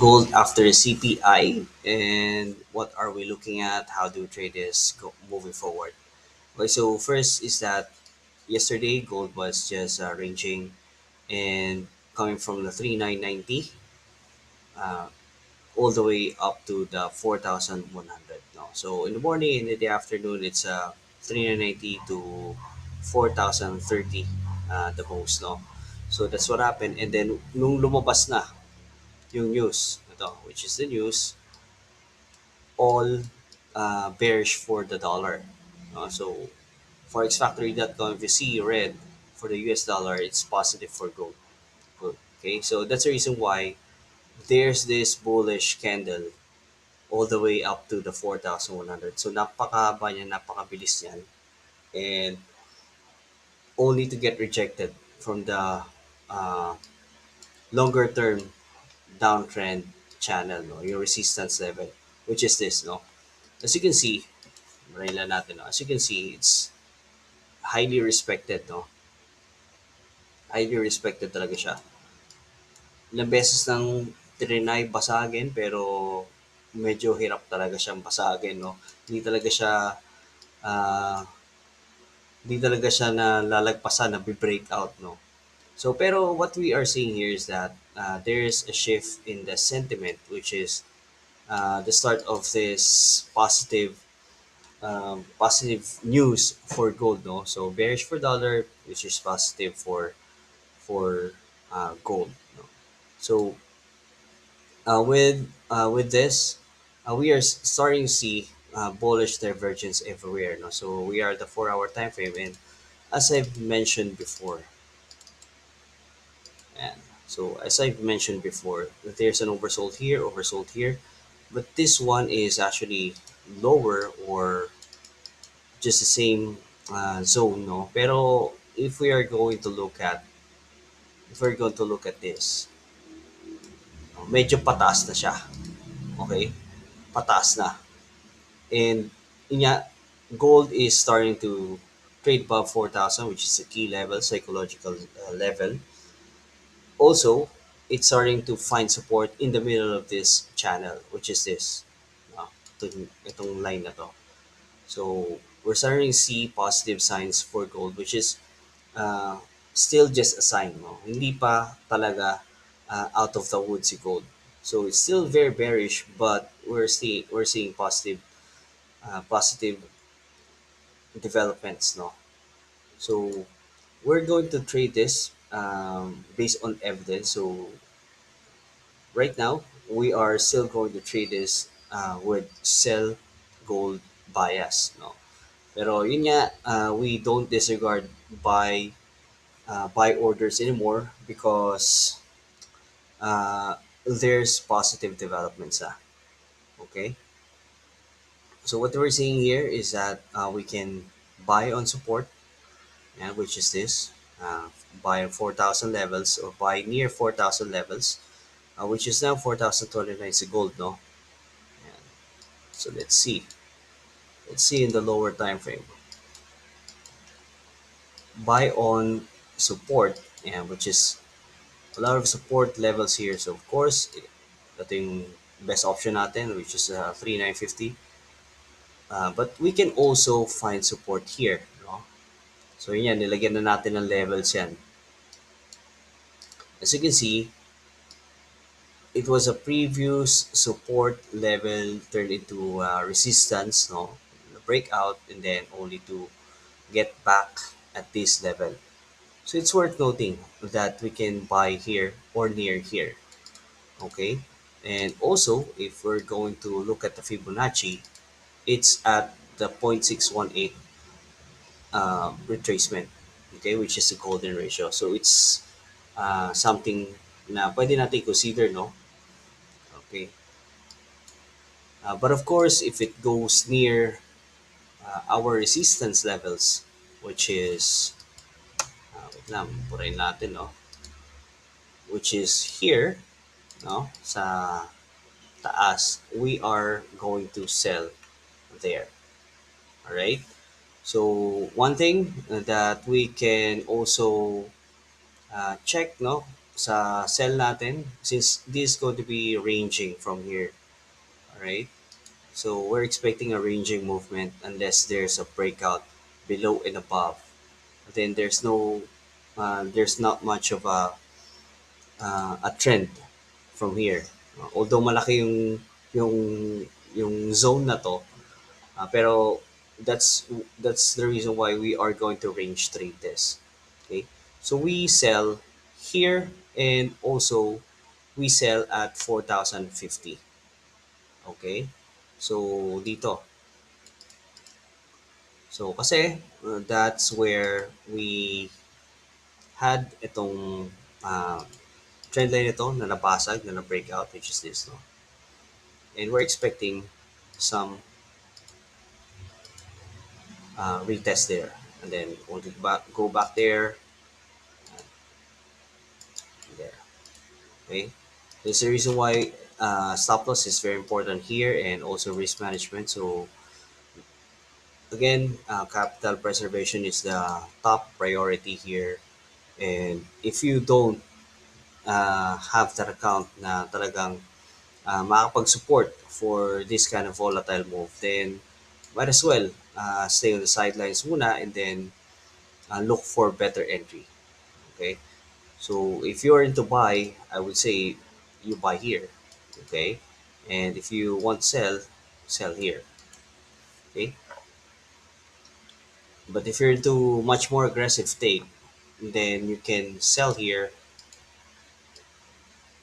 gold after CPI, and what are we looking at? How do we trade this moving forward? Okay, so first is that yesterday gold was just ranging and coming from the 3990 uh, all the way up to the 4100. No, so in the morning and in the afternoon, it's 3990 to 4030 the most. No, so that's what happened. And then nung lumabas na yung news, ito, which is the news, all bearish for the dollar. So forex factory.com, if you see red for the US dollar, it's positive for gold. Good. Okay, so that's the reason why there's this bullish candle all the way up to the 4,100. So napakahaba niya, napakabilis niyan. And only to get rejected from the uh, longer term downtrend channel, no? Your resistance level, which is this, no? As you can see, Marila natin, no? As you can see, it's highly respected, no? Highly respected talaga siya. Ilang beses nang trinay basagin, pero medyo hirap talaga siyang basagin, no? Hindi talaga siya ah, hindi talaga siya na lalagpasan, na break out, no? So pero what we are seeing here is that there's a shift in the sentiment, which is the start of this positive news for gold, no? So bearish for dollar, which is positive for gold, no? So with this, we are starting to see bullish divergence everywhere, no? So we are the 4 hour time frame, and as I've mentioned before, and so as I've mentioned before, there's an oversold here, but this one is actually lower or just the same zone, no? Pero if we're going to look at this, medyo pataas na siya, okay? Pataas na. And yun nga, gold is starting to trade above 4,000, which is a key level, psychological level. Also, it's starting to find support in the middle of this channel, which is this. Itong line na to. So, we're starting to see positive signs for gold, which is uh, still just a sign. No? Hindi pa talaga out of the woods si gold. So, it's still very bearish, but we're seeing positive developments. No? So, we're going to trade this based on evidence. So, right now, we are still going to trade this with sell gold bias. No? Pero yun nga, we don't disregard buy orders anymore because there's positive developments. Okay? So what we're seeing here is that we can buy on support, yeah, which is this. Buy on 4,000 levels or buy near 4,000 levels, which is now 4,209 is gold, no? Yeah. So let's see. Let's see in the lower time frame. Buy on support, yeah, which is a lot of support levels here. So of course, ito yung best option natin, which is 3,950. But we can also find support here, no? So yun yan, nilagyan na natin ng levels yan. As you can see, it was a previous support level turned into resistance, no? Breakout, and then only to get back at this level. So it's worth noting that we can buy here or near here. Okay, and also if we're going to look at the Fibonacci, it's at the 0.618 retracement, okay, which is the golden ratio. So it's something na pwede natin consider, no? Okay, but of course if it goes near our resistance levels, which is wait lang, purahin natin, no? Which is here, no, sa taas, we are going to sell there. All right. So one thing that we can also check, no, sa sell natin, since this is going to be ranging from here. All right. So we're expecting a ranging movement unless there's a breakout below and above. Then there's not much of a trend from here. Although malaki yung yung zone na to, pero that's the reason why we are going to range trade this. Okay, so we sell here and also we sell at 4,050. Okay, so dito. So kasi that's where we had itong trend line ito na nabasag, na na-breakout, which is this, no? And we're expecting some retest there. And then we'll go back there, there. Okay? There's a reason why stop loss is very important here and also risk management. So again, capital preservation is the top priority here. And if you don't have that account na talagang makakapag-support for this kind of volatile move, then might as well stay on the sidelines muna and then look for better entry. Okay, so if you're into buy, I would say you buy here. Okay, and if you want to sell, sell here. Okay, but if you're into much more aggressive take, then you can sell here.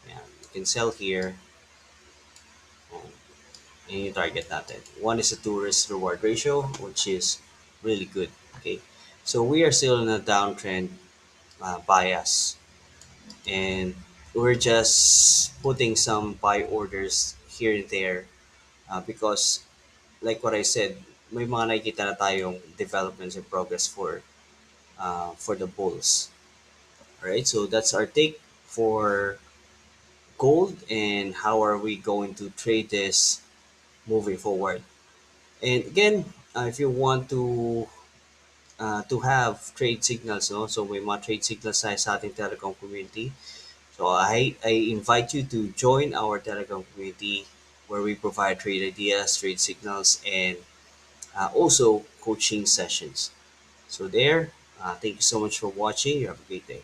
Yeah, you can sell here and you target natin. One is a tourist reward ratio, which is really good. Okay, so we are still in a downtrend bias, and we're just putting some buy orders here and there because, like what I said, may mga nakikita na tayong developments and progress for the bulls. All right, so that's our take for gold and how are we going to trade this moving forward. And again, if you want to have trade signals, no? So may mga trade signals tayo sa ating telecom community. So I invite you to join our Telegram community where we provide trade ideas, trade signals, and also coaching sessions. So there, thank you so much for watching. You have a great day.